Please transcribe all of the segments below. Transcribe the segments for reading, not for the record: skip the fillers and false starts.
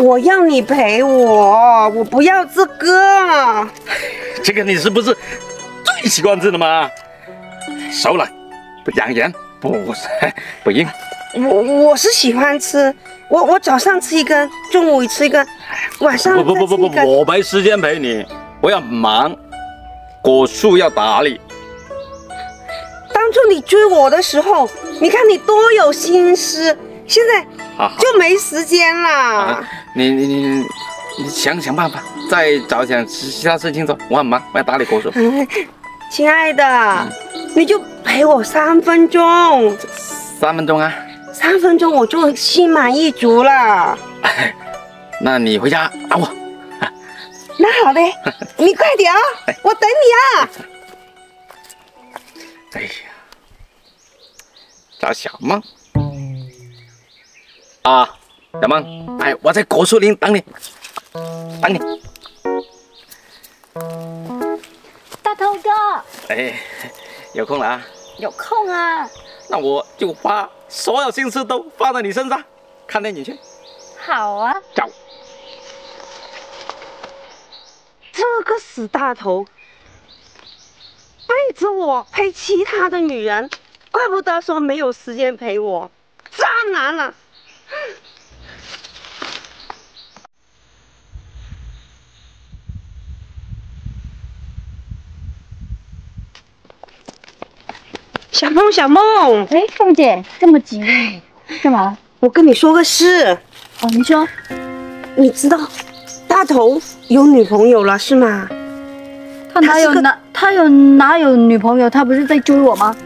我要你陪我，我不要这个。这个你是不是最喜欢吃的吗？熟了，不养颜，不硬。我是喜欢吃，我早上吃一根，中午吃一根，晚上再吃一根。我没时间陪你，我要忙，果树要打理。当初你追我的时候，你看你多有心思，现在就没时间了。你想办法，再找点其他事情做。我很忙，我要打理果树。亲爱的，你就陪我3分钟。3分钟啊？3分钟我就心满意足了。那你回家打我。那好嘞，你快点啊，我等你啊。哎呀，找小梦啊，小梦，哎，我在果树林等你，等你。大头哥，哎，有空了啊？有空啊。那我就把所有心思都放在你身上，看电影去。好啊。走。这个死大头，背着我陪其他的女人，怪不得说没有时间陪我，渣男了。小梦，小梦，哎，凤姐这么急，干嘛？我跟你说个事。哦，你说。你知道大头有女朋友了是吗？他哪有女朋友？他不是在追我吗？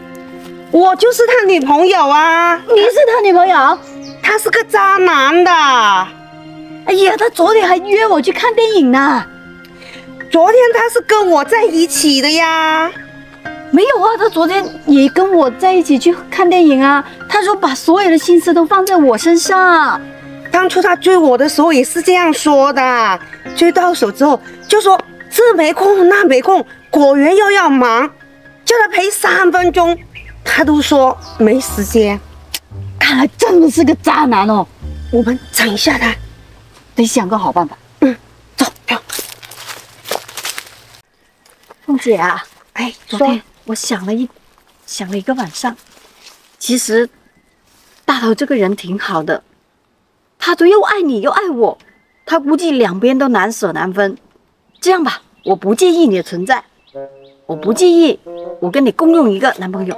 我就是他女朋友啊。你是他女朋友？他是个渣男的。哎呀，他昨天还约我去看电影呢。昨天他是跟我在一起的呀。没有啊，他昨天也跟我在一起去看电影啊。他说把所有的心思都放在我身上。当初他追我的时候也是这样说的，追到手之后就说这没空那没空，果园又要忙，叫他陪3分钟，他都说没时间。看来真的是个渣男哦。我们整一下他，得想个好办法。走，走。凤姐啊，哎，昨天我想了一个晚上，其实大头这个人挺好的，他都又爱你又爱我，他估计两边都难舍难分。这样吧，我不介意你的存在，我不介意我跟你共用一个男朋友。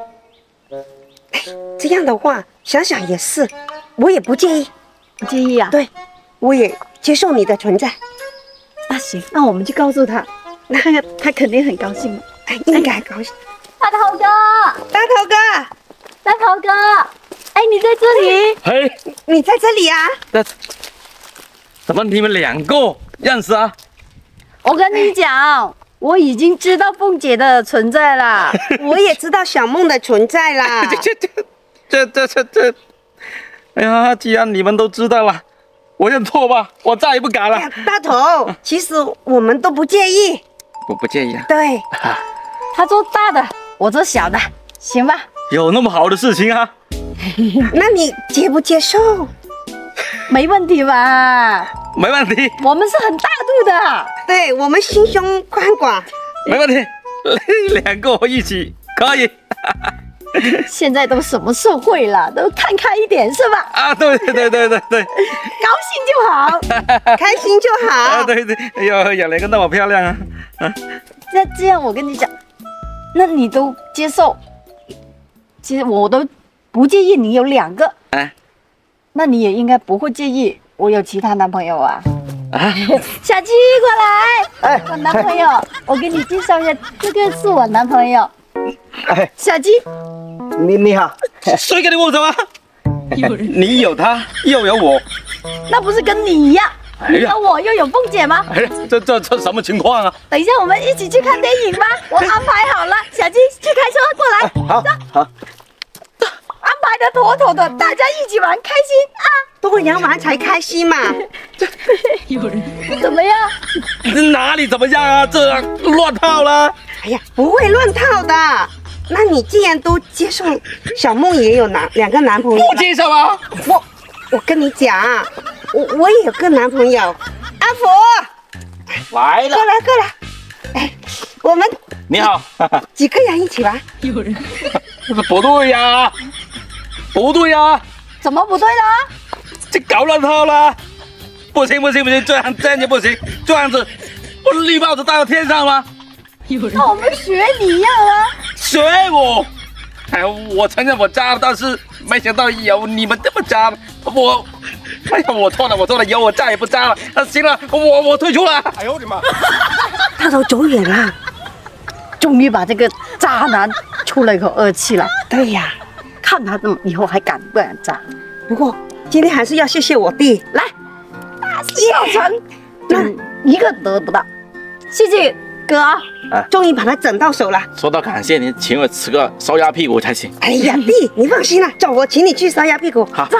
这样的话想想也是，我也不介意。不介意啊？对，我也接受你的存在。那行，那我们就告诉他，那他肯定很高兴。应该高兴。大头哥，大头哥，大头哥，哎，你在这里？嘿，你在这里啊？怎么你们2个认识啊？我跟你讲，我已经知道凤姐的存在了，我也知道小梦的存在啦。这，哎呀，既然你们都知道了，我认错吧，我再也不敢了。大头，其实我们都不介意。我不介意啊。对，他做大的，我做小的，行吧？有那么好的事情啊？那你接不接受？没问题吧？没问题。我们是很大度的。对，我们心胸宽广。没问题，2个一起可以。现在都什么社会了，都看开一点是吧？啊，对，高兴就好，开心就好。啊，对，哎呦，有2个那么漂亮啊！那这样我跟你讲，那你都接受，其实我都不介意你有2个，那你也应该不会介意我有其他男朋友啊？小七过来，我男朋友，我给你介绍一下，这个是我男朋友。小鸡，你好，谁跟你握手啊？你有他，又有我，那不是跟你一样？你有我又有凤姐吗？哎呀，这什么情况啊？等一下我们一起去看电影吧，我安排好了。小鸡，去开车过来。好，安排的妥妥的，大家一起玩，开心啊！多人玩才开心嘛。怎么样？哪里怎么样啊？这乱套了。哎呀，不会乱套的。那你既然都接受小梦也有2个男朋友，不接受啊！我跟你讲，我也有个男朋友，阿福，来了过，来过来，哎，我们你好，几个人一起玩？不对呀，不对呀，怎么不对了？这搞乱套了，不行不行不行，这样就不行，这样子我绿帽子戴到天上吗？那我们学你一样啊！学我，哎，我承认我渣了，但是没想到有你们这么渣，哎呀，我错了，以后我再也不渣了。行了，我退出了。哎呦我的妈！他都走远了。终于把这个渣男出了一口恶气了。对呀，看他怎么以后还敢不敢渣？不过今天还是要谢谢我弟，来，小陈，那一个得不到，谢谢哥啊！终于把他整到手了。说到感谢，你请我吃个烧鸭屁股才行。哎呀，弟，你放心啦，走，我请你去烧鸭屁股。好。走。